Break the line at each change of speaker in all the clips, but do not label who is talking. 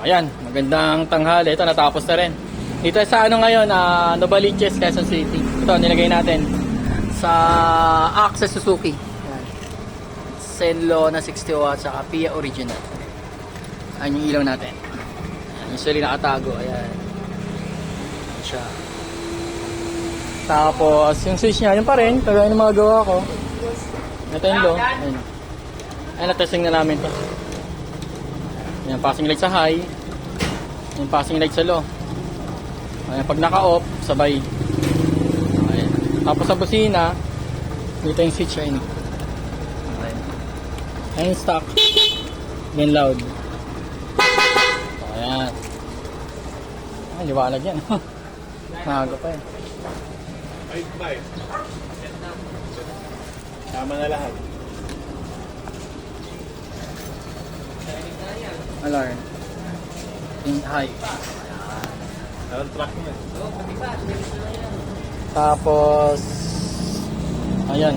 Ayan, magandang tanghali. Ito, natapos na rin. Dito sa ano ngayon, Novaliches, Quezon City. Ito, nilagay natin sa Access Suzuki. Ayan. Senlo na 60 watts, saka Pia Original. Ayan yung ilaw natin. Ayan, usually nakatago. Ayan. Ayan siya. Tapos, yung switch niya, yun pa rin. Kagaya ng mga gawa ko. Ito yung low. Ayan. Ayan, na-testing na namin to. Ayan, passing light sa high. Ayan, passing light sa low. Ayan, pag naka-off, sabay. Ayan. Tapos sa busina, dito yung switch. Ayan. Ayan. Ayan yung stock. Ayan, loud. Ayan. Ayan, liwanag yan. Nakago pa yan.
Bye. Tama na lahat.
Alarm. In high.
Alam track mo eh.
Tapos ayan.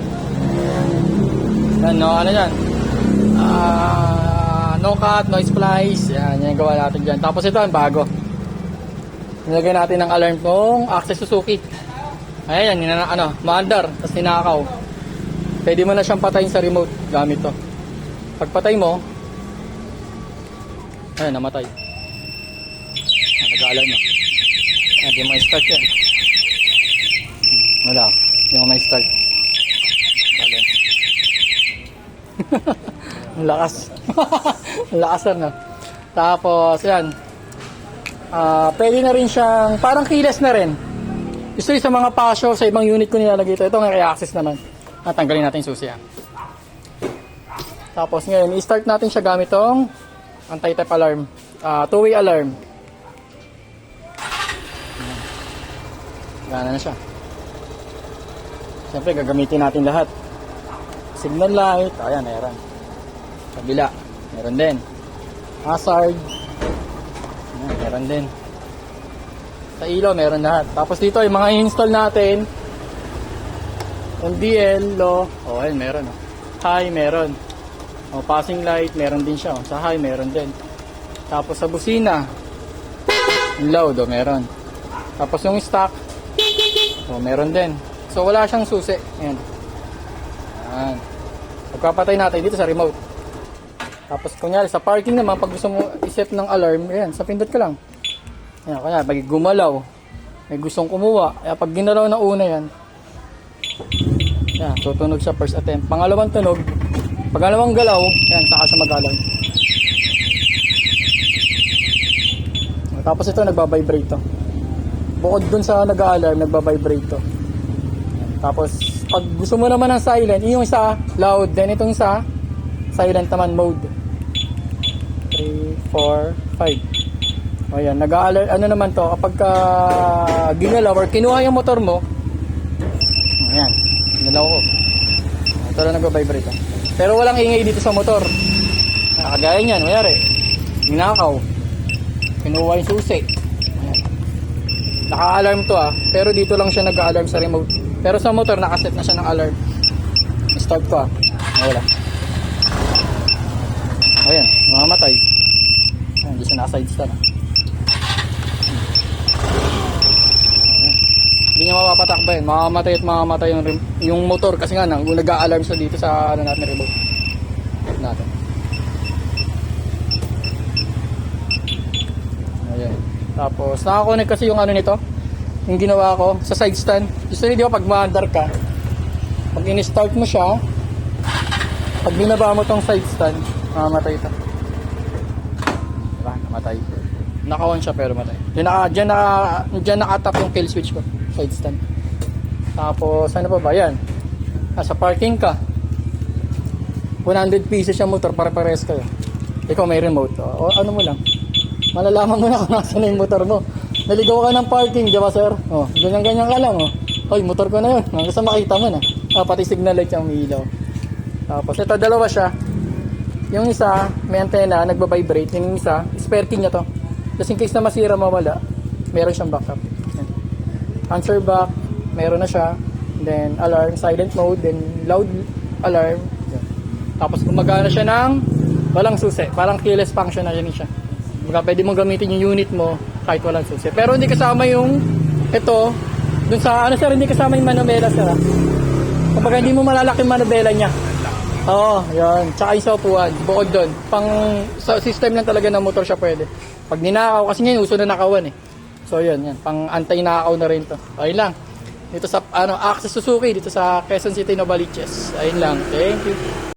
Yan, no, ano yan? No cut, no splice. Yan, yan gawa natin dyan. Tapos ito, ang bago. Nilagay natin ng alarm kong Access Suzuki. Ayan, yan, ano, maandar, tapos ninakaw. Pwede mo na siyang patayin sa remote gamit to. Pagpatay mo, ayan, namatay. Nag-alarm na. Ayan, di mo start yan. Wala, di mo start. Alarm. Ang lakas. Ang lakas na. Tapos, ayan. Pwede na rin siyang, parang keyless na rin. Usually sa mga pasyo, sa ibang unit ko nilalagay ito. Ito nga i-access naman. Tanggalin natin yung susi. Tapos ngayon, i-start natin siya gamit tong anti-tap alarm. Two-way alarm. Gana na siya. Siyempre, gagamitin natin lahat. Signal light. Ayan, meron. Kabila. Meron din. Hazard. Ayan, meron din. Sa ilaw, meron lahat. Tapos dito, yung mga i-install natin. MDL, low. Oh, ayun, meron. Oh. High, meron. Oh, passing light, meron din siya. Oh. Sa high, meron din. Tapos sa busina, yung loud, oh, meron. Tapos yung stock, oh, meron din. So, wala siyang susi. Ayan. Ayan. Pagpapatay natin dito sa remote. Tapos, kunyari, sa parking naman, pag gusto mo iset ng alarm, ayan, sa pindot ka lang. Ayan, kaya pag gumalaw, may gustong kumuha. Kaya pag ginalaw na una yan, yan, tutunog siya first attempt. Pangalawang tunog, pangalawang galaw, yan, saka siya mag-alarm. Tapos ito, nagbabibrate to. Bukod dun sa nag-alarm, nagbabibrate to. Tapos, pag gusto mo naman ng silent, yung isa, loud, then itong isa, silent naman mode. 3, 4, 5. O yan, nag-a-alert, ano naman to, kapag ginalaw or kinuha yung motor mo, ayan, ginalaw ko. Ito lang nag-vibrate. Pero walang ingay dito sa motor. Kagaya niyan, mayari, ginakaw, kinuha yung susi. Ayan. Naka-alarm to pero dito lang siya nag-a-alarm sa remote. Pero sa motor, nakaset na siya ng alarm. Start ko wala. Ayan, mamamatay. Ayan, hindi siya naka-side stand. Hindi niya mapapatakbo yun. Mamamatay at mamamatay yung motor kasi nga nag-a-alarm siya dito sa ano natin, remote natin. Ayan. Tapos nakakonect kasi yung ano nito, yung ginawa ko sa side stand. Usually di ba pag maandar ka, pag in-start mo siya, pag binaba mo tong side stand, mamamatay ito. Diba? Namatay. Naka-on siya pero matay. Diyan nakatap yung kill switch ko. Side stand. Tapos ano pa ba yan? Sa parking ka, 100 pieces yung motor, pare-pares kayo. Ikaw may remote. O ano mo lang, malalaman mo na kung nasa na yung motor mo. Naligaw ka ng parking, di ba sir? O, ganyan-ganyan ka lang. Hoy, motor ko na yun. Hanggang sa makita mo na. Pati signal light yung umiilaw. Tapos ito, dalawa siya. Yung isa, may antena, nagbabibrate. Yung isa, spare key niya to. Just in case na masira, mawala, meron siyang backup. Answer back, meron na siya. Then alarm, silent mode, then loud alarm. Yan. Tapos gumagana siya ng walang susi, parang keyless function na yun siya. Baka pwede mong gamitin yung unit mo kahit walang susi. Pero hindi kasama yung ito, dun sa ano sir, hindi kasama yung manubela sir. Kapag hindi mo malalaki yung manubela niya. Oo, yan. Tsaka yung sa upuan, bukod doon. Pang sa system lang talaga ng motor siya pwede. Pag ninakaw, kasi ngayon uso na nakawan eh. So yun, yan. Pang anti-nakaw na rin to. Ayun lang. Dito sa Access Suzuki, dito sa Quezon City, Novaliches. Ayun lang. Thank you.